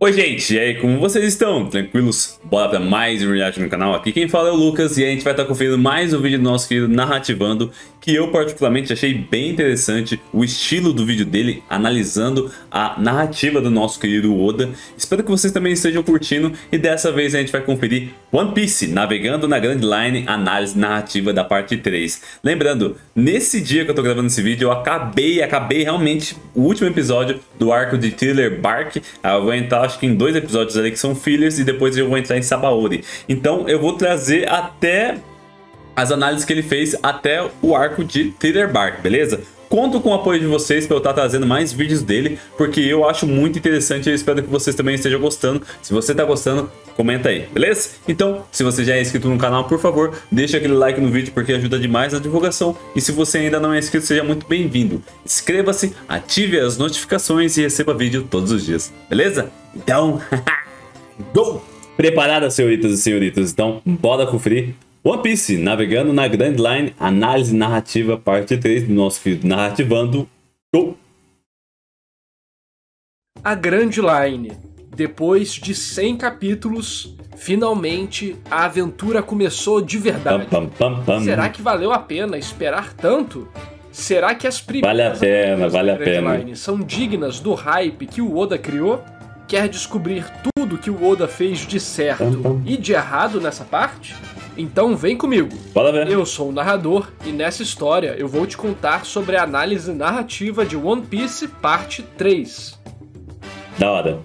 Oi gente, e aí, como vocês estão? Tranquilos? Bora pra mais um react no canal. Aqui quem fala é o Lucas e a gente vai estar conferindo mais um vídeo do nosso querido Narrativando, que eu particularmente achei bem interessante o estilo do vídeo dele, analisando a narrativa do nosso querido Oda. Espero que vocês também estejam curtindo e dessa vez a gente vai conferir One Piece, Navegando na Grand Line, análise narrativa da parte 3. Lembrando, nesse dia que eu tô gravando esse vídeo, eu acabei realmente o último episódio do arco de Thriller Bark. Eu vou entrar acho que em 2 episódios ali que são fillers e depois eu vou entrar em Sabaody. Então eu vou trazer até as análises que ele fez até o arco de Thriller Bark, beleza? Conto com o apoio de vocês para eu estar trazendo mais vídeos dele, porque eu acho muito interessante e eu espero que vocês também estejam gostando. Se você está gostando, comenta aí, beleza? Então, se você já é inscrito no canal, por favor, deixa aquele like no vídeo porque ajuda demais na divulgação. E se você ainda não é inscrito, seja muito bem-vindo. Inscreva-se, ative as notificações e receba vídeo todos os dias, beleza? Então, go! Preparadas, senhoritas e senhoritas? Então, bora conferir One Piece, Navegando na Grand Line, análise narrativa, parte 3 do nosso vídeo Narrativando. Go! A Grand Line. Depois de 100 capítulos, finalmente a aventura começou de verdade. Será que valeu a pena esperar tanto? Será que as primeiras Grand Line são dignas do hype que o Oda criou? Quer descobrir tudo que o Oda fez de certo e de errado nessa parte? Então vem comigo. Bora ver. Eu sou o narrador e nessa história eu vou te contar sobre a análise narrativa de One Piece parte 3. Da hora.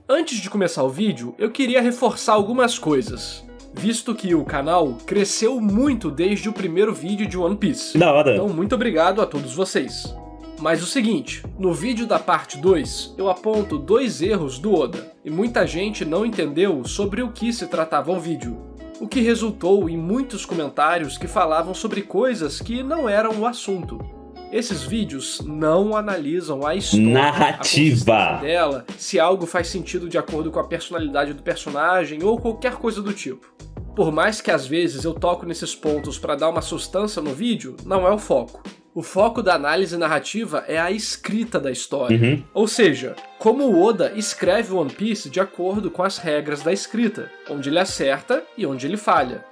Antes de começar o vídeo, eu queria reforçar algumas coisas, visto que o canal cresceu muito desde o primeiro vídeo de One Piece. Da hora. Então muito obrigado a todos vocês. Mas o seguinte, no vídeo da parte 2, eu aponto 2 erros do Oda, e muita gente não entendeu sobre o que se tratava o vídeo, o que resultou em muitos comentários que falavam sobre coisas que não eram o assunto. Esses vídeos não analisam a história, narrativa a dela, se algo faz sentido de acordo com a personalidade do personagem ou qualquer coisa do tipo. Por mais que às vezes eu toco nesses pontos para dar uma sustância no vídeo, não é o foco. O foco da análise narrativa é a escrita da história. Ou seja, como o Oda escreve One Piece de acordo com as regras da escrita, onde ele acerta e onde ele falha.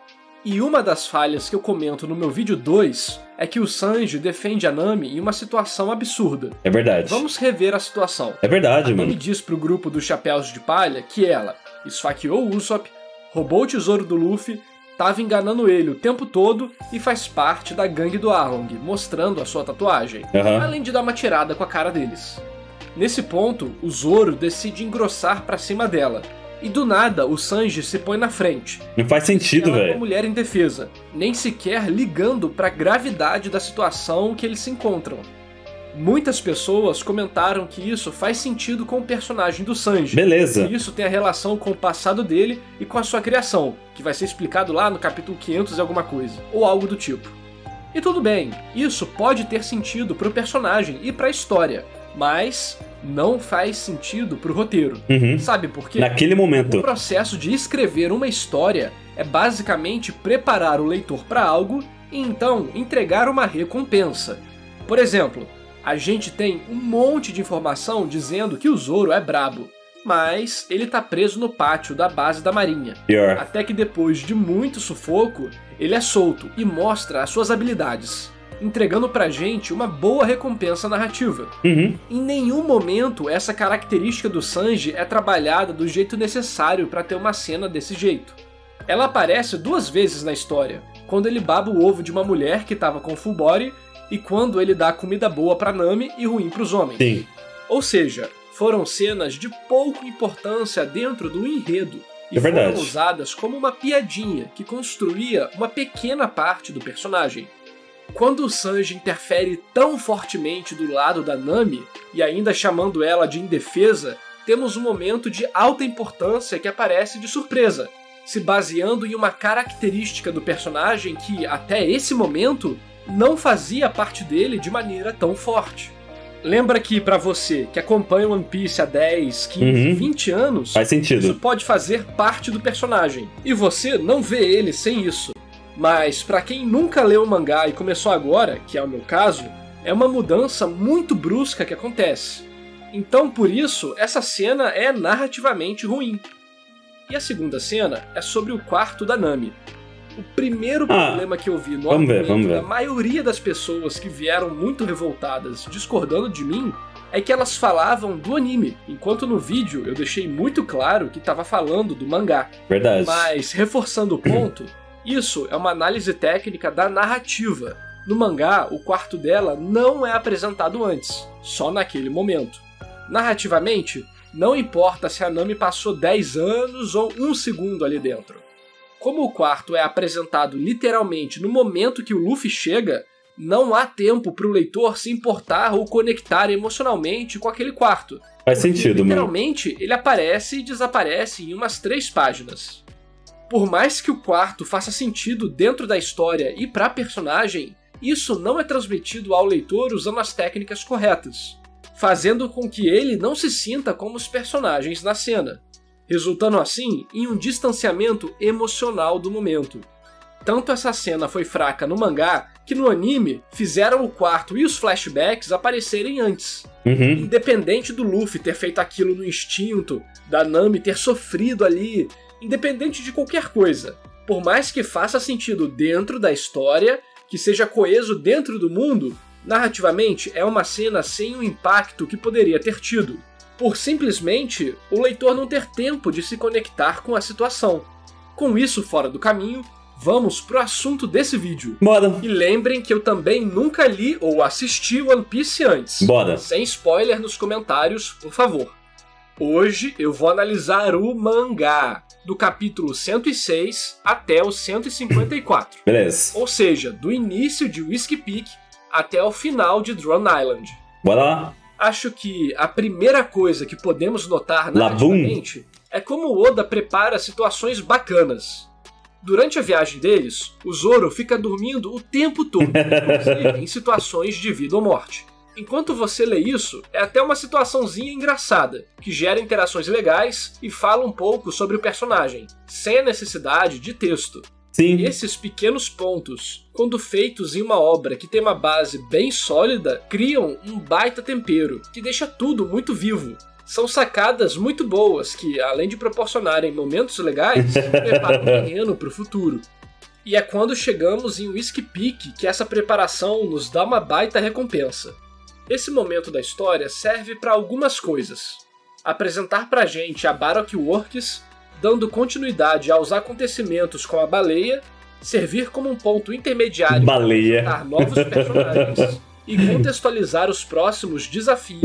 E uma das falhas que eu comento no meu vídeo 2 é que o Sanji defende a Nami em uma situação absurda. É verdade. Vamos rever a situação. É verdade, mano. A Nami diz pro grupo dos Chapéus de Palha que ela esfaqueou o Usopp, roubou o tesouro do Luffy, tava enganando ele o tempo todo e faz parte da gangue do Arlong, mostrando a sua tatuagem, além de dar uma tirada com a cara deles. Nesse ponto, o Zoro decide engrossar pra cima dela, e do nada o Sanji se põe na frente. Não faz sentido, velho. Ela é uma mulher indefesa, nem sequer ligando pra gravidade da situação que eles se encontram. Muitas pessoas comentaram que isso faz sentido com o personagem do Sanji. Beleza. E isso tem a relação com o passado dele e com a sua criação, que vai ser explicado lá no capítulo 500 e alguma coisa, ou algo do tipo. E tudo bem, isso pode ter sentido pro personagem e pra história, mas não faz sentido pro roteiro. Sabe por quê? Naquele momento. O processo de escrever uma história é basicamente preparar o leitor para algo e então entregar uma recompensa. Por exemplo, a gente tem um monte de informação dizendo que o Zoro é brabo, mas ele tá preso no pátio da base da marinha. Pior. Até que depois de muito sufoco, ele é solto e mostra as suas habilidades, entregando pra gente uma boa recompensa narrativa. Em nenhum momento essa característica do Sanji é trabalhada do jeito necessário pra ter uma cena desse jeito. Ela aparece 2 vezes na história, quando ele baba o ovo de uma mulher que tava com full body e quando ele dá comida boa pra Nami e ruim pros homens. Sim. Ou seja, foram cenas de pouca importância dentro do enredo e verdade. foram usadas como uma piadinha que construía uma pequena parte do personagem. Quando o Sanji interfere tão fortemente do lado da Nami, e ainda chamando ela de indefesa, temos um momento de alta importância que aparece de surpresa, se baseando em uma característica do personagem que, até esse momento, não fazia parte dele de maneira tão forte. Lembra que pra você que acompanha One Piece há 10, 15, 20 anos, faz sentido. Isso pode fazer parte do personagem, e você não vê ele sem isso. Mas pra quem nunca leu o mangá e começou agora, que é o meu caso, é uma mudança muito brusca que acontece. Então, por isso, essa cena é narrativamente ruim. E a segunda cena é sobre o quarto da Nami. O primeiro problema que eu vi no argumento da maioria das pessoas que vieram muito revoltadas discordando de mim é que elas falavam do anime, enquanto no vídeo eu deixei muito claro que estava falando do mangá. Verdade. Mas, reforçando o ponto, isso é uma análise técnica da narrativa. No mangá, o quarto dela não é apresentado antes, só naquele momento. Narrativamente, não importa se a Nami passou 10 anos ou 1 segundo ali dentro. Como o quarto é apresentado literalmente no momento que o Luffy chega, não há tempo para o leitor se importar ou conectar emocionalmente com aquele quarto. Faz sentido, literalmente, mano. Ele aparece e desaparece em umas 3 páginas. Por mais que o quarto faça sentido dentro da história e para a personagem, isso não é transmitido ao leitor usando as técnicas corretas, fazendo com que ele não se sinta como os personagens na cena, resultando assim em um distanciamento emocional do momento. Tanto essa cena foi fraca no mangá, que no anime fizeram o quarto e os flashbacks aparecerem antes. Independente do Luffy ter feito aquilo no instinto, da Nami ter sofrido ali, independente de qualquer coisa, por mais que faça sentido dentro da história, que seja coeso dentro do mundo, narrativamente é uma cena sem o impacto que poderia ter tido, por simplesmente o leitor não ter tempo de se conectar com a situação. Com isso fora do caminho, vamos pro assunto desse vídeo. Bora! E lembrem que eu também nunca li ou assisti One Piece antes. Bora! Sem spoiler nos comentários, por favor. Hoje eu vou analisar o mangá, do capítulo 106 até o 154. Beleza. Ou seja, do início de Whiskey Peak até o final de Drone Island. Bora lá! Acho que a primeira coisa que podemos notar narrativamente é como o Oda prepara situações bacanas. Durante a viagem deles, o Zoro fica dormindo o tempo todo, inclusive em situações de vida ou morte. Enquanto você lê isso, é até uma situaçãozinha engraçada, que gera interações legais e fala um pouco sobre o personagem, sem a necessidade de texto. Sim. Esses pequenos pontos, quando feitos em uma obra que tem uma base bem sólida, criam um baita tempero, que deixa tudo muito vivo. São sacadas muito boas que, além de proporcionarem momentos legais, preparam o terreno para o futuro. E é quando chegamos em Whiskey Peak que essa preparação nos dá uma baita recompensa. Esse momento da história serve para algumas coisas. Apresentar pra gente a Baroque Works, dando continuidade aos acontecimentos com a baleia, servir como um ponto intermediário para apresentar novos personagens e contextualizar os próximos desafios.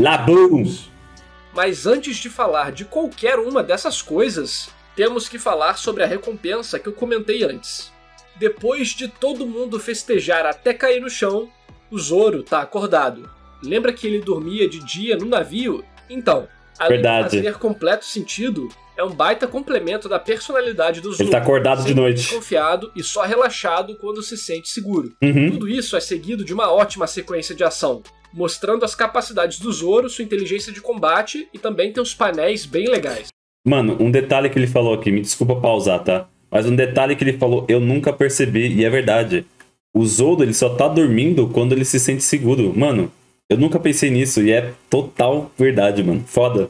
Mas antes de falar de qualquer uma dessas coisas, temos que falar sobre a recompensa que eu comentei antes. Depois de todo mundo festejar até cair no chão, o Zoro tá acordado. Lembra que ele dormia de dia no navio? Então, além de fazer completo sentido, é um baita complemento da personalidade do Zoro. Ele tá acordado de noite, confiado e só relaxado quando se sente seguro. Tudo isso é seguido de uma ótima sequência de ação, mostrando as capacidades do Zoro, sua inteligência de combate e também tem uns painéis bem legais. Mano, um detalhe que ele falou aqui, me desculpa pausar, tá? Mas um detalhe que ele falou, eu nunca percebi, e é verdade. O Zoro, ele só tá dormindo quando ele se sente seguro. Mano, eu nunca pensei nisso, e é total verdade, mano. Foda.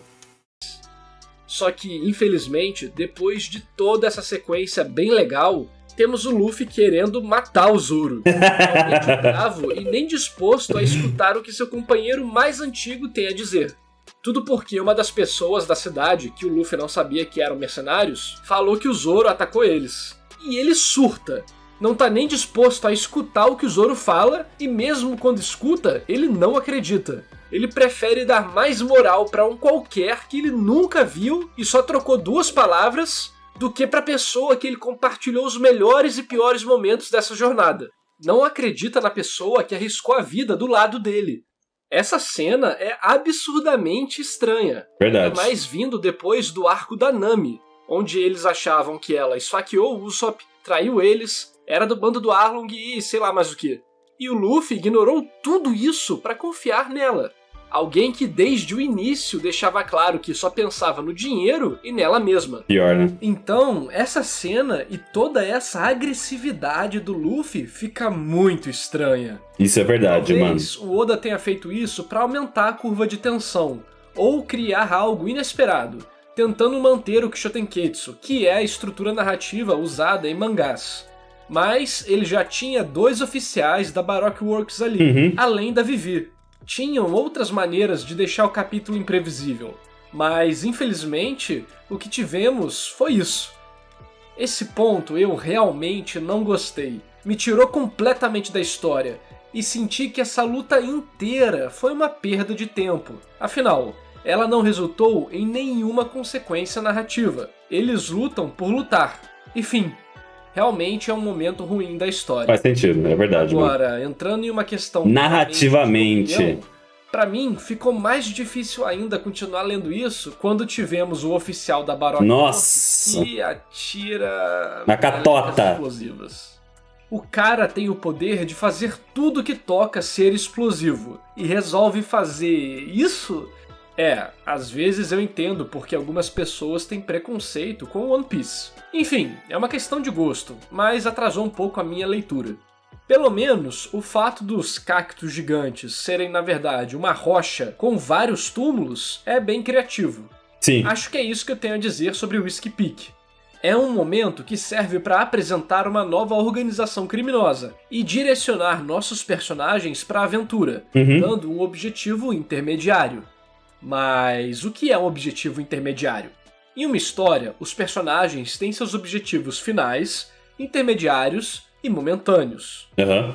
Só que, infelizmente, depois de toda essa sequência bem legal, temos o Luffy querendo matar o Zoro. Realmente bravo e nem disposto a escutar o que seu companheiro mais antigo tem a dizer. Tudo porque uma das pessoas da cidade, que o Luffy não sabia que eram mercenários, falou que o Zoro atacou eles. E ele surta. Não tá nem disposto a escutar o que o Zoro fala, e mesmo quando escuta, ele não acredita. Ele prefere dar mais moral pra um qualquer que ele nunca viu e só trocou 2 palavras, do que pra pessoa que ele compartilhou os melhores e piores momentos dessa jornada. Não acredita na pessoa que arriscou a vida do lado dele. Essa cena é absurdamente estranha. Verdade. É mais vindo depois do arco da Nami, onde eles achavam que ela esfaqueou o Usopp, traiu eles, era do bando do Arlong e sei lá mais o que. E o Luffy ignorou tudo isso pra confiar nela. Alguém que desde o início deixava claro que só pensava no dinheiro e nela mesma. Pior, né? Então, essa cena e toda essa agressividade do Luffy fica muito estranha. Isso é verdade, Talvez mano. o Oda tenha feito isso pra aumentar a curva de tensão, ou criar algo inesperado, tentando manter o Kishotenketsu, que é a estrutura narrativa usada em mangás. Mas ele já tinha 2 oficiais da Baroque Works ali, além da Vivi. Tinham outras maneiras de deixar o capítulo imprevisível, mas infelizmente o que tivemos foi isso. Esse ponto eu realmente não gostei, me tirou completamente da história e senti que essa luta inteira foi uma perda de tempo. Afinal, ela não resultou em nenhuma consequência narrativa. Eles lutam por lutar. Enfim, realmente é um momento ruim da história. Faz sentido, é verdade. Agora, entrando em uma questão... narrativamente... Pra mim, ficou mais difícil ainda continuar lendo isso quando tivemos o oficial da Baroque que atira... na catota. Explosivas. O cara tem o poder de fazer tudo que toca ser explosivo. E resolve fazer isso? Às vezes eu entendo porque algumas pessoas têm preconceito com One Piece. Enfim, é uma questão de gosto, mas atrasou um pouco a minha leitura. Pelo menos, o fato dos cactos gigantes serem, na verdade, uma rocha com vários túmulos é bem criativo. Sim. Acho que é isso que eu tenho a dizer sobre o Whiskey Peak. É um momento que serve para apresentar uma nova organização criminosa e direcionar nossos personagens para a aventura, dando um objetivo intermediário. Mas o que é um objetivo intermediário? Em uma história, os personagens têm seus objetivos finais, intermediários e momentâneos.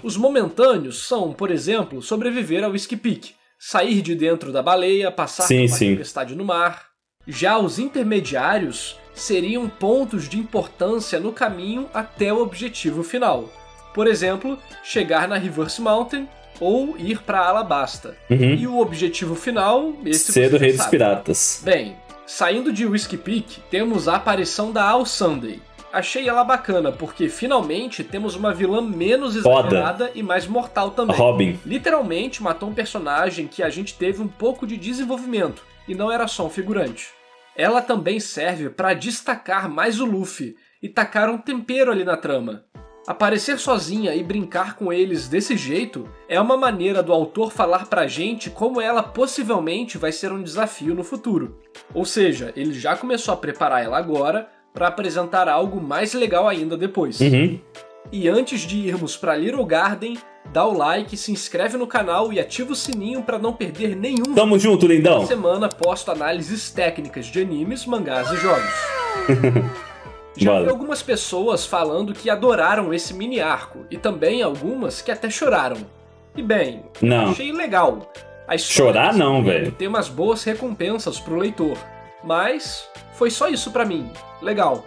Os momentâneos são, por exemplo, sobreviver ao Whiskey Peak, sair de dentro da baleia, passar por uma tempestade no mar. Já os intermediários seriam pontos de importância no caminho até o objetivo final. Por exemplo, chegar na Reverse Mountain ou ir para Alabasta. E o objetivo final... ser o Rei dos Piratas. Bem, saindo de Whiskey Peak, temos a aparição da All Sunday. Achei ela bacana, porque finalmente temos uma vilã menos exagerada e mais mortal também. Robin. Literalmente matou um personagem que a gente teve um pouco de desenvolvimento, e não era só um figurante. Ela também serve para destacar mais o Luffy, e tacar um tempero ali na trama. Aparecer sozinha e brincar com eles desse jeito é uma maneira do autor falar pra gente como ela possivelmente vai ser um desafio no futuro. Ou seja, ele já começou a preparar ela agora, para apresentar algo mais legal ainda depois. E antes de irmos para Little Garden, dá o like, se inscreve no canal e ativa o sininho para não perder nenhum Tamo junto, lindão! Toda semana posto análises técnicas de animes, mangás e jogos. Já vi algumas pessoas falando que adoraram esse mini arco, e também algumas que até choraram. E bem, achei legal. A história chorar não, velho. Tem umas boas recompensas pro leitor. Mas foi só isso pra mim. Legal.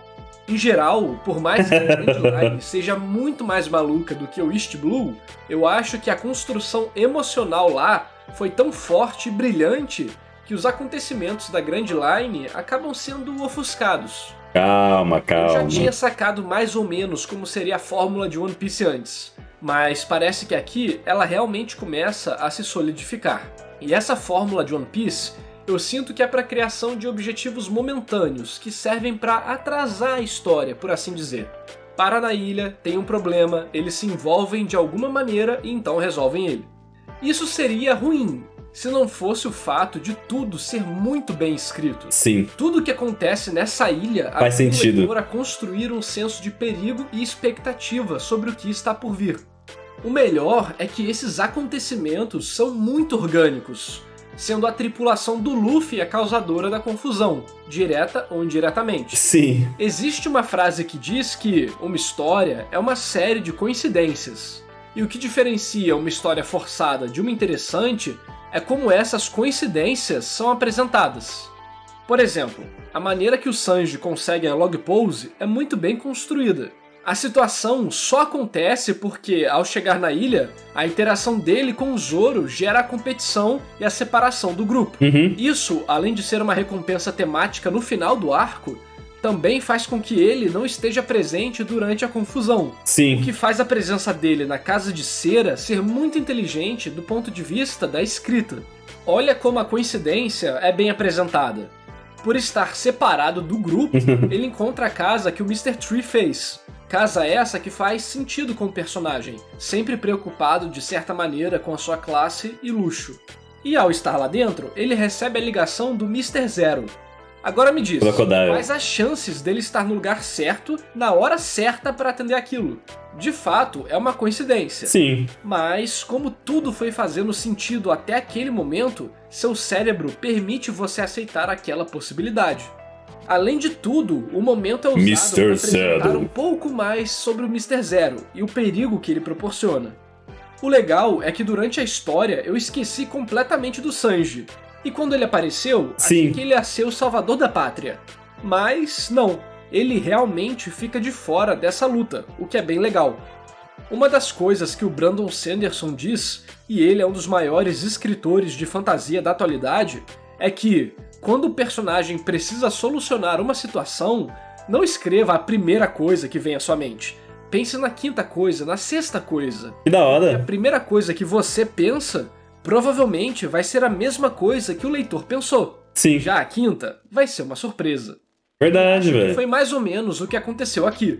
Em geral, por mais que a Grand Line seja muito mais maluca do que o East Blue, eu acho que a construção emocional lá foi tão forte e brilhante que os acontecimentos da Grand Line acabam sendo ofuscados. Calma. Eu já tinha sacado mais ou menos como seria a fórmula de One Piece antes, mas parece que aqui ela realmente começa a se solidificar. E essa fórmula de One Piece eu sinto que é para a criação de objetivos momentâneos, que servem para atrasar a história, por assim dizer. Para na ilha, tem um problema, eles se envolvem de alguma maneira e então resolvem ele. Isso seria ruim, se não fosse o fato de tudo ser muito bem escrito. Sim. Tudo que acontece nessa ilha ajuda o leitor a construir um senso de perigo e expectativa sobre o que está por vir. O melhor é que esses acontecimentos são muito orgânicos, sendo a tripulação do Luffy a causadora da confusão, direta ou indiretamente. Sim. Existe uma frase que diz que uma história é uma série de coincidências, e o que diferencia uma história forçada de uma interessante é como essas coincidências são apresentadas. Por exemplo, a maneira que o Sanji consegue a log pose é muito bem construída. A situação só acontece porque, ao chegar na ilha, a interação dele com o Zoro gera a competição e a separação do grupo. Isso, além de ser uma recompensa temática no final do arco, também faz com que ele não esteja presente durante a confusão. Sim. O que faz a presença dele na Casa de Cera ser muito inteligente do ponto de vista da escrita. Olha como a coincidência é bem apresentada. Por estar separado do grupo, ele encontra a casa que o Mr. Tree fez. Casa essa que faz sentido com o personagem, sempre preocupado de certa maneira com a sua classe e luxo. E ao estar lá dentro, ele recebe a ligação do Mr. Zero. Agora me diz, quais as chances dele estar no lugar certo, na hora certa para atender aquilo? De fato, é uma coincidência. Sim. Mas, como tudo foi fazendo sentido até aquele momento, seu cérebro permite você aceitar aquela possibilidade. Além de tudo, o momento é usado para apresentar um pouco mais sobre o Mr. Zero e o perigo que ele proporciona. O legal é que durante a história eu esqueci completamente do Sanji. E quando ele apareceu, achei que ele ia ser o salvador da pátria. Mas não, ele realmente fica de fora dessa luta, o que é bem legal. Uma das coisas que o Brandon Sanderson diz, e ele é um dos maiores escritores de fantasia da atualidade, é que, quando o personagem precisa solucionar uma situação, não escreva a primeira coisa que vem à sua mente. Pense na quinta coisa, na sexta coisa. Que da hora! E a primeira coisa que você pensa, provavelmente vai ser a mesma coisa que o leitor pensou. Sim. Já a quinta vai ser uma surpresa. Verdade, velho. Foi mais ou menos o que aconteceu aqui.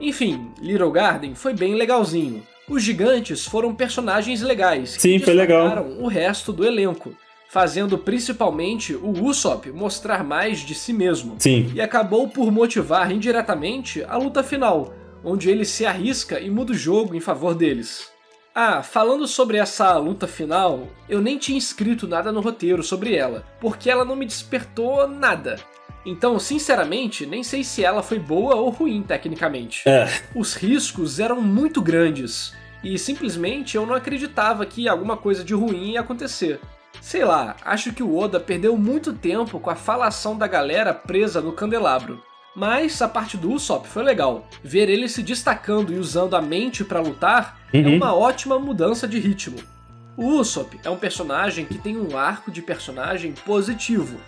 Enfim, Little Garden foi bem legalzinho. Os gigantes foram personagens legais que destacaram o resto do elenco, fazendo principalmente o Usopp mostrar mais de si mesmo. Sim. E acabou por motivar indiretamente a luta final, onde ele se arrisca e muda o jogo em favor deles. Ah, falando sobre essa luta final, eu nem tinha escrito nada no roteiro sobre ela, porque ela não me despertou nada. Então, sinceramente, nem sei se ela foi boa ou ruim tecnicamente. Os riscos eram muito grandes, e simplesmente eu não acreditava que alguma coisa de ruim ia acontecer. Sei lá, acho que o Oda perdeu muito tempo com a falação da galera presa no candelabro. Mas a parte do Usopp foi legal. Ver ele se destacando e usando a mente pra lutar é uma ótima mudança de ritmo. O Usopp é um personagem que tem um arco de personagem positivo.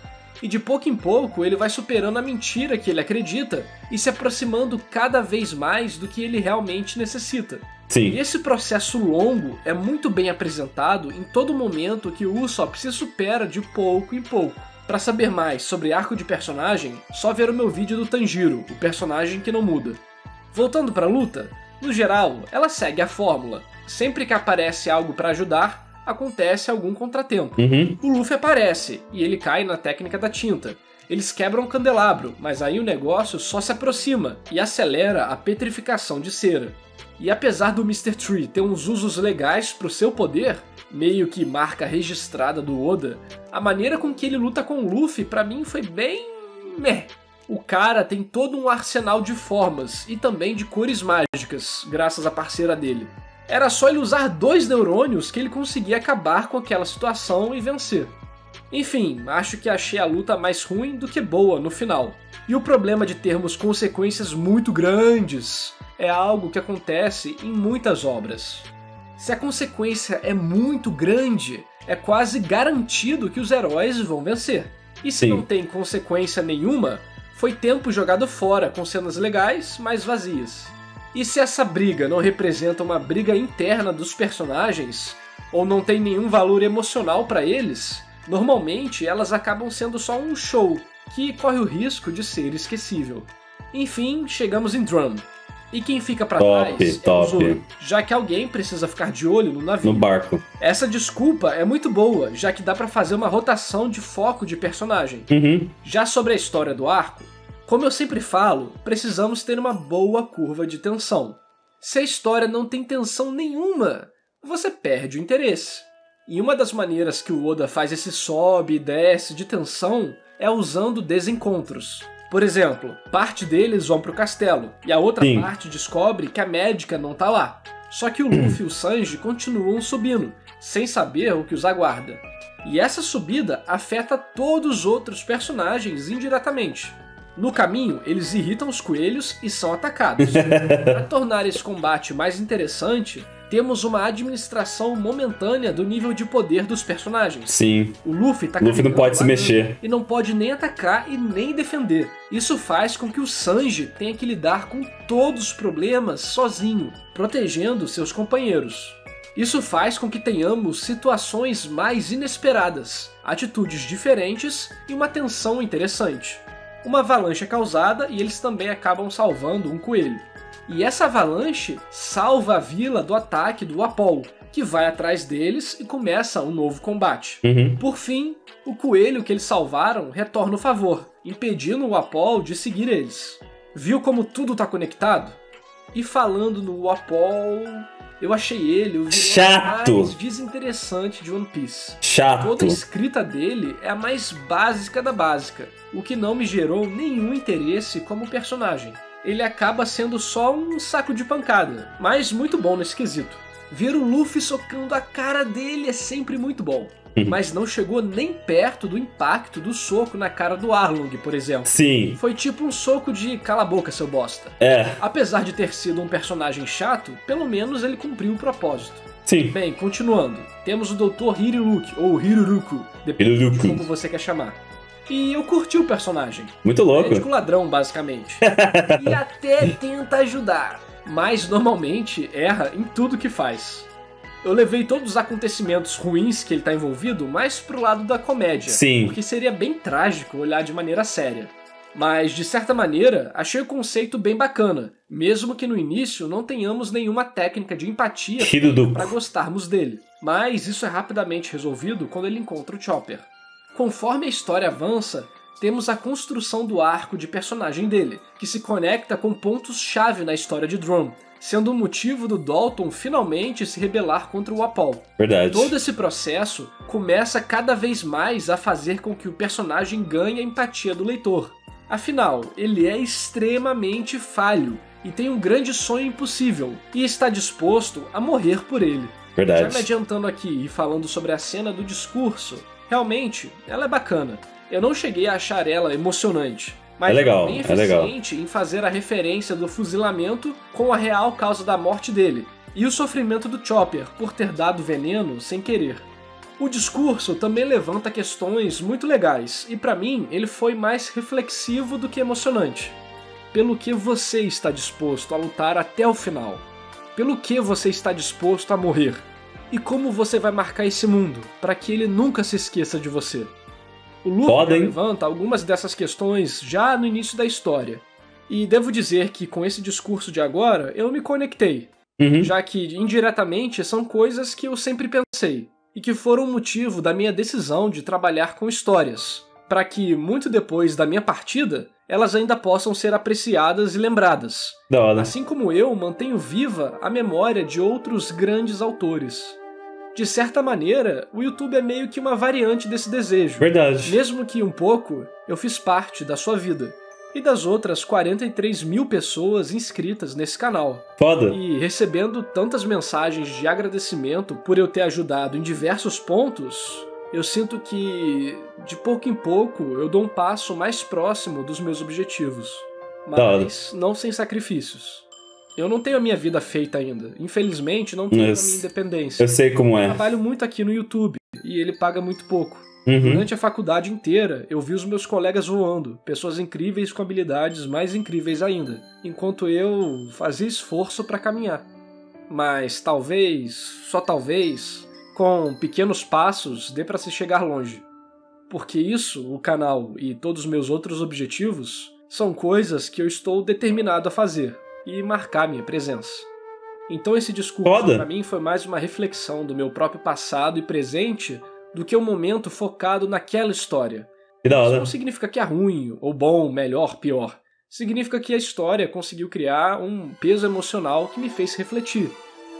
E de pouco em pouco ele vai superando a mentira que ele acredita e se aproximando cada vez mais do que ele realmente necessita. Sim. E esse processo longo é muito bem apresentado em todo momento que o Usopp se supera de pouco em pouco. Para saber mais sobre arco de personagem, só ver o meu vídeo do Tanjiro, o personagem que não muda. Voltando para a luta, no geral, ela segue a fórmula. Sempre que aparece algo para ajudar, acontece algum contratempo. O Luffy aparece, e ele cai na técnica da tinta. Eles quebram o candelabro, mas aí o negócio só se aproxima e acelera a petrificação de cera. E apesar do Mr. Tree ter uns usos legais pro seu poder, meio que marca registrada do Oda, a maneira com que ele luta com o Luffy pra mim foi bem... meh. O cara tem todo um arsenal de formas e também de cores mágicas, graças à parceira dele. Era só ele usar 2 neurônios que ele conseguia acabar com aquela situação e vencer. Enfim, acho que achei a luta mais ruim do que boa no final. E o problema de termos consequências muito grandes é algo que acontece em muitas obras. Se a consequência é muito grande, é quase garantido que os heróis vão vencer. E se não tem consequência nenhuma, foi tempo jogado fora com cenas legais, mas vazias. E se essa briga não representa uma briga interna dos personagens, ou não tem nenhum valor emocional para eles, normalmente elas acabam sendo só um show, que corre o risco de ser esquecível. Enfim, chegamos em Drum. E quem fica pra trás é o Zoro, já que alguém precisa ficar de olho no navio. No barco. Essa desculpa é muito boa, já que dá pra fazer uma rotação de foco de personagem. Já sobre a história do arco, como eu sempre falo, precisamos ter uma boa curva de tensão. Se a história não tem tensão nenhuma, você perde o interesse. E uma das maneiras que o Oda faz esse sobe e desce de tensão é usando desencontros. Por exemplo, parte deles vão pro castelo, e a outra parte descobre que a médica não tá lá. Só que o Luffy e o Sanji continuam subindo, sem saber o que os aguarda. E essa subida afeta todos os outros personagens indiretamente. No caminho, eles irritam os coelhos e são atacados. Para tornar esse combate mais interessante, temos uma administração momentânea do nível de poder dos personagens. Sim. O Luffy não pode se mexer. E não pode nem atacar e nem defender. Isso faz com que o Sanji tenha que lidar com todos os problemas sozinho, protegendo seus companheiros. Isso faz com que tenhamos situações mais inesperadas, atitudes diferentes e uma tensão interessante. Uma avalanche é causada e eles também acabam salvando um coelho. E essa avalanche salva a vila do ataque do Apollo, que vai atrás deles e começa um novo combate. Por fim, o coelho que eles salvaram retorna o favor, impedindo o Apol de seguir eles. Viu como tudo tá conectado? E falando no Apol, eu achei ele o vilão mais desinteressante de One Piece. Toda a escrita dele é a mais básica da básica, o que não me gerou nenhum interesse como personagem. Ele acaba sendo só um saco de pancada, mas muito bom nesse quesito. Ver o Luffy socando a cara dele é sempre muito bom. Mas não chegou nem perto do impacto do soco na cara do Arlong, por exemplo. Sim. Foi tipo um soco de cala a boca, seu bosta. Apesar de ter sido um personagem chato, pelo menos ele cumpriu o propósito. Sim. Bem, continuando. Temos o Dr. Hiruruki, ou Hiruruku, depende de como você quer chamar. E eu curti o personagem. Muito louco. Médico ladrão, basicamente. E até tenta ajudar, mas normalmente erra em tudo que faz. Eu levei todos os acontecimentos ruins que ele tá envolvido mais pro lado da comédia. Sim. Porque seria bem trágico olhar de maneira séria. Mas, de certa maneira, achei o conceito bem bacana, mesmo que no início não tenhamos nenhuma técnica de empatia para gostarmos dele. Mas isso é rapidamente resolvido quando ele encontra o Chopper. Conforme a história avança, temos a construção do arco de personagem dele, que se conecta com pontos-chave na história de Drum, sendo o motivo do Dalton finalmente se rebelar contra o Apol. Verdade. Todo esse processo começa cada vez mais a fazer com que o personagem ganhe a empatia do leitor. Afinal, ele é extremamente falho e tem um grande sonho impossível, e está disposto a morrer por ele. Verdade. Já me adiantando aqui e falando sobre a cena do discurso, realmente, ela é bacana. Eu não cheguei a achar ela emocionante, mas legal, bem eficiente em fazer a referência do fuzilamento com a real causa da morte dele, e o sofrimento do Chopper por ter dado veneno sem querer. O discurso também levanta questões muito legais, e pra mim ele foi mais reflexivo do que emocionante. Pelo que você está disposto a lutar até o final? Pelo que você está disposto a morrer? E como você vai marcar esse mundo, para que ele nunca se esqueça de você? O Luffy levanta algumas dessas questões já no início da história. E devo dizer que com esse discurso de agora, eu me conectei. Já que, indiretamente, são coisas que eu sempre pensei. E que foram o motivo da minha decisão de trabalhar com histórias. Para que, muito depois da minha partida, elas ainda possam ser apreciadas e lembradas. Assim como eu mantenho viva a memória de outros grandes autores. De certa maneira, o YouTube é meio que uma variante desse desejo. Verdade. Mesmo que um pouco, eu fiz parte da sua vida. E das outras 43 mil pessoas inscritas nesse canal. Foda. E recebendo tantas mensagens de agradecimento por eu ter ajudado em diversos pontos, eu sinto que, de pouco em pouco, eu dou um passo mais próximo dos meus objetivos. Mas não sem sacrifícios. Eu não tenho a minha vida feita ainda. Infelizmente, não tenho a minha independência. Eu sei como é. Eu trabalho muito aqui no YouTube e ele paga muito pouco. Durante a faculdade inteira, eu vi os meus colegas voando, pessoas incríveis com habilidades mais incríveis ainda, enquanto eu fazia esforço para caminhar. Mas talvez, só talvez, com pequenos passos dê para se chegar longe. Porque isso, o canal e todos os meus outros objetivos, são coisas que eu estou determinado a fazer e marcar minha presença. Então esse discurso para mim foi mais uma reflexão do meu próprio passado e presente do que um momento focado naquela história. Isso não significa que é ruim, ou bom, melhor, pior. Significa que a história conseguiu criar um peso emocional que me fez refletir.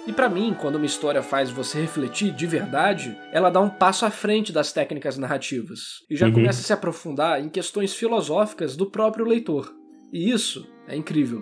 E pra mim, quando uma história faz você refletir de verdade, ela dá um passo à frente das técnicas narrativas. E já começa a se aprofundar em questões filosóficas do próprio leitor. E isso é incrível.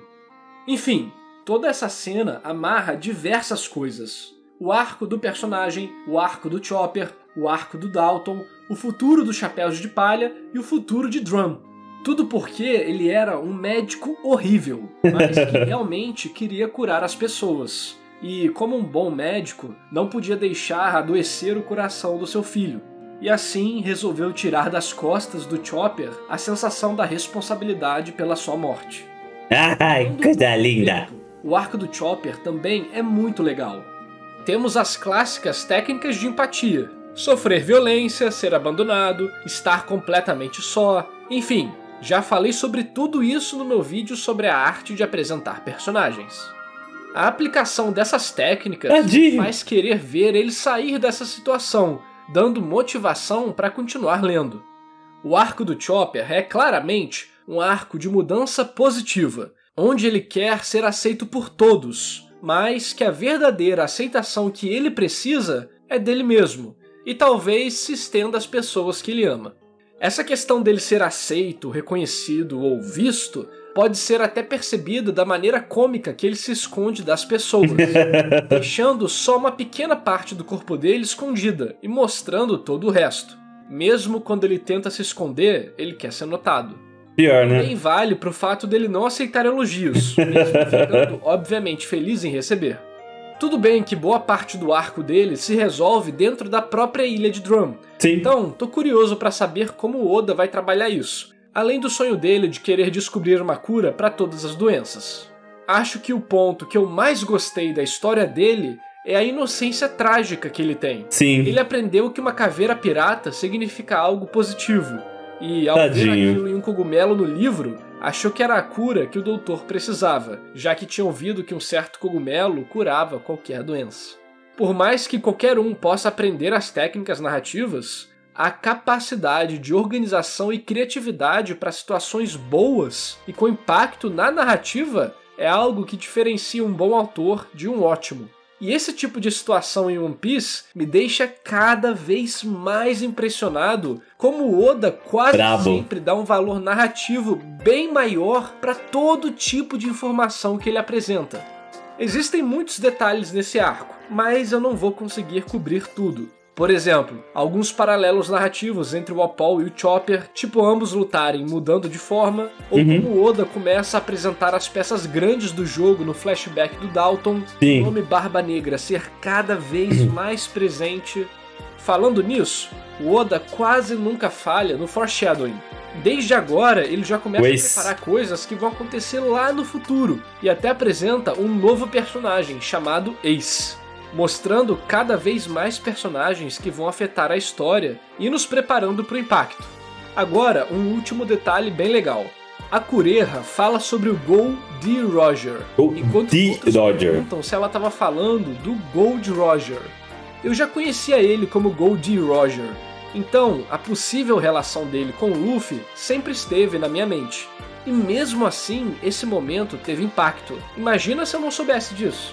Enfim, toda essa cena amarra diversas coisas. O arco do personagem, o arco do Chopper, o arco do Dalton, o futuro dos Chapéus de Palha e o futuro de Drum. Tudo porque ele era um médico horrível, mas que realmente queria curar as pessoas. E, como um bom médico, não podia deixar adoecer o coração do seu filho. E assim resolveu tirar das costas do Chopper a sensação da responsabilidade pela sua morte. Ai, coisa linda! O arco do Chopper também é muito legal. Temos as clássicas técnicas de empatia. Sofrer violência, ser abandonado, estar completamente só, enfim, já falei sobre tudo isso no meu vídeo sobre a arte de apresentar personagens. A aplicação dessas técnicas faz querer ver ele sair dessa situação, dando motivação para continuar lendo. O arco do Chopper é claramente um arco de mudança positiva, onde ele quer ser aceito por todos, mas que a verdadeira aceitação que ele precisa é dele mesmo, e talvez se estenda às pessoas que ele ama. Essa questão dele ser aceito, reconhecido ou visto pode ser até percebida da maneira cômica que ele se esconde das pessoas, deixando só uma pequena parte do corpo dele escondida e mostrando todo o resto. Mesmo quando ele tenta se esconder, ele quer ser notado. Pior, né? Também vale pro fato dele não aceitar elogios, mesmo ficando obviamente feliz em receber. Tudo bem que boa parte do arco dele se resolve dentro da própria Ilha de Drum. Sim. Então, tô curioso para saber como o Oda vai trabalhar isso, além do sonho dele de querer descobrir uma cura para todas as doenças. Acho que o ponto que eu mais gostei da história dele é a inocência trágica que ele tem. Sim. Ele aprendeu que uma caveira pirata significa algo positivo, e ao ver aquilo em um cogumelo no livro, achou que era a cura que o doutor precisava, já que tinha ouvido que um certo cogumelo curava qualquer doença. Por mais que qualquer um possa aprender as técnicas narrativas, a capacidade de organização e criatividade para situações boas e com impacto na narrativa é algo que diferencia um bom autor de um ótimo. E esse tipo de situação em One Piece me deixa cada vez mais impressionado como o Oda quase sempre dá um valor narrativo bem maior para todo tipo de informação que ele apresenta. Existem muitos detalhes nesse arco, mas eu não vou conseguir cobrir tudo. Por exemplo, alguns paralelos narrativos entre o Apol e o Chopper, tipo ambos lutarem mudando de forma, ou como o Oda começa a apresentar as peças grandes do jogo no flashback do Dalton, o nome Barba Negra ser cada vez mais presente. Falando nisso, o Oda quase nunca falha no foreshadowing. Desde agora, ele já começa a preparar coisas que vão acontecer lá no futuro, e até apresenta um novo personagem chamado Ace, mostrando cada vez mais personagens que vão afetar a história e nos preparando para o impacto. Agora, um último detalhe bem legal. A Kureha fala sobre o Gold Roger, enquanto outros perguntam se ela estava falando do Gold Roger. Eu já conhecia ele como Gold Roger, então a possível relação dele com o Luffy sempre esteve na minha mente. E mesmo assim, esse momento teve impacto. Imagina se eu não soubesse disso.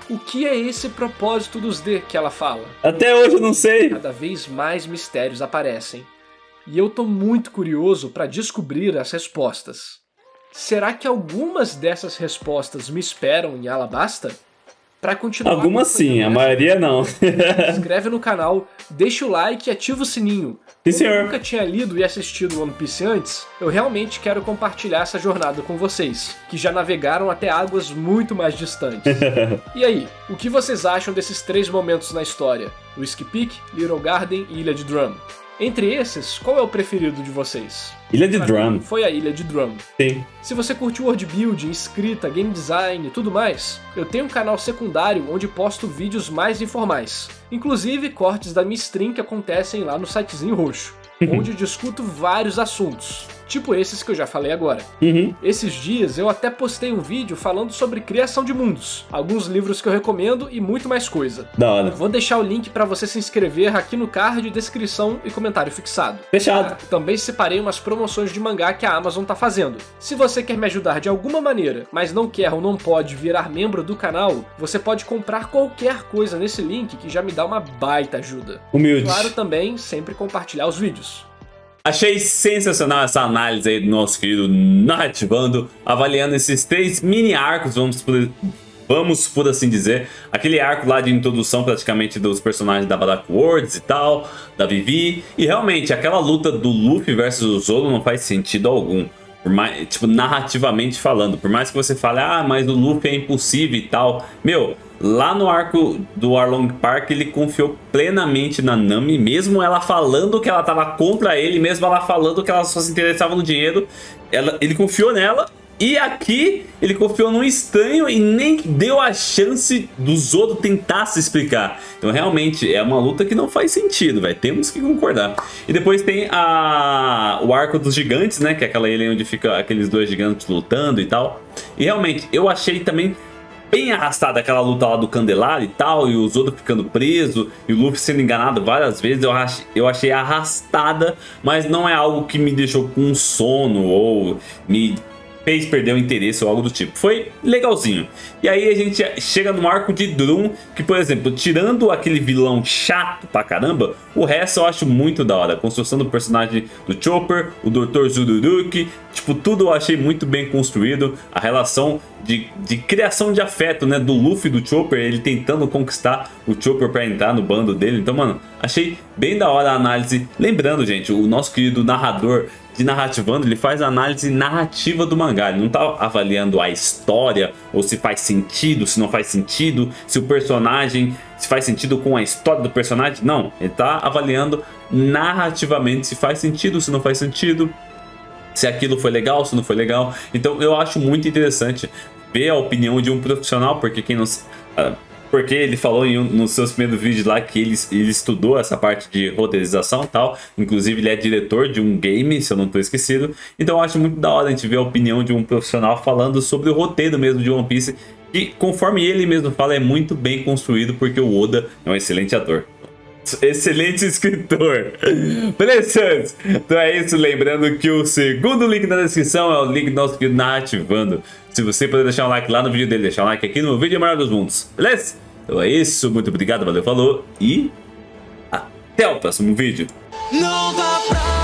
O que é esse propósito dos D que ela fala? Até hoje eu não sei. Cada vez mais mistérios aparecem. E eu tô muito curioso para descobrir as respostas. Será que algumas dessas respostas me esperam em Alabasta? Para continuar... Algumas sim, a maioria não. Se inscreve no canal, deixa o like e ativa o sininho. Sim, senhor. Eu nunca tinha lido e assistido One Piece antes, eu realmente quero compartilhar essa jornada com vocês, que já navegaram até águas muito mais distantes. E aí, o que vocês acham desses 3 momentos na história? Whiskey Peak, Little Garden e Ilha de Drum. Entre esses, qual é o preferido de vocês? Ilha de Drum. Foi a Ilha de Drum. Sim. Se você curte world building, escrita, game design e tudo mais, eu tenho um canal secundário onde posto vídeos mais informais. Inclusive cortes da minha stream que acontecem lá no sitezinho roxo, onde eu discuto vários assuntos, tipo esses que eu já falei agora. Esses dias eu até postei um vídeo falando sobre criação de mundos, alguns livros que eu recomendo e muito mais coisa. Da hora. Vou deixar o link para você se inscrever aqui no card, descrição e comentário fixado. Fechado. Também separei umas promoções de mangá que a Amazon tá fazendo. Se você quer me ajudar de alguma maneira, mas não quer ou não pode virar membro do canal, você pode comprar qualquer coisa nesse link que já me dá uma baita ajuda. Humilde. Claro, também sempre compartilhar os vídeos. Achei sensacional essa análise aí do nosso querido Narrativando, avaliando esses 3 mini arcos, vamos por assim dizer. Aquele arco lá de introdução praticamente dos personagens da Black Words e tal, da Vivi. E realmente, aquela luta do Luffy versus o Zoro não faz sentido algum. Por mais, tipo, narrativamente falando. Por mais que você fale, ah, mas o Luffy é impossível e tal. Meu, lá no arco do Arlong Park, ele confiou plenamente na Nami, mesmo ela falando que ela tava contra ele, mesmo ela falando que ela só se interessava no dinheiro, ele confiou nela. E aqui, ele confiou num estranho e nem deu a chance do Zoro tentar se explicar. Então, realmente, é uma luta que não faz sentido, velho. Temos que concordar. E depois tem o arco dos gigantes, né? Que é aquela ilha onde fica aqueles 2 gigantes lutando e tal. E, realmente, eu achei também bem arrastada aquela luta lá do Candelário e tal, e o Zoro ficando preso, e o Luffy sendo enganado várias vezes. Eu achei arrastada, mas não é algo que me deixou com sono ou me fez perder o interesse ou algo do tipo. Foi legalzinho. E aí a gente chega no arco de Drum, que, por exemplo, tirando aquele vilão chato pra caramba, o resto eu acho muito da hora. A construção do personagem do Chopper, o Dr. Zururuki, tipo, tudo eu achei muito bem construído. A relação de criação de afeto, né, do Luffy e do Chopper, ele tentando conquistar o Chopper pra entrar no bando dele. Então, mano, achei bem da hora a análise. Lembrando, gente, o nosso querido narrador de Narrativando, ele faz a análise narrativa do mangá. Ele não tá avaliando a história, ou se faz sentido, se não faz sentido, se o personagem, se faz sentido com a história do personagem. Não, ele tá avaliando narrativamente se faz sentido, se não faz sentido, se aquilo foi legal, se não foi legal. Então eu acho muito interessante ver a opinião de um profissional, porque quem não... porque ele falou nos seus primeiros vídeos lá que ele estudou essa parte de roteirização e tal. Inclusive ele é diretor de um game, se eu não estou esquecido. Então eu acho muito da hora a gente ver a opinião de um profissional falando sobre o roteiro mesmo de One Piece. Que, conforme ele mesmo fala, é muito bem construído, porque o Oda é um excelente ator. Excelente escritor. Beleza? Então é isso, lembrando que o segundo link na descrição é o link do nosso querido Narrativando. Se você puder deixar um like lá no vídeo dele, deixar um like aqui no vídeo Maior dos Mundos. Beleza? Então é isso, muito obrigado, valeu, falou e até o próximo vídeo. Não dá pra...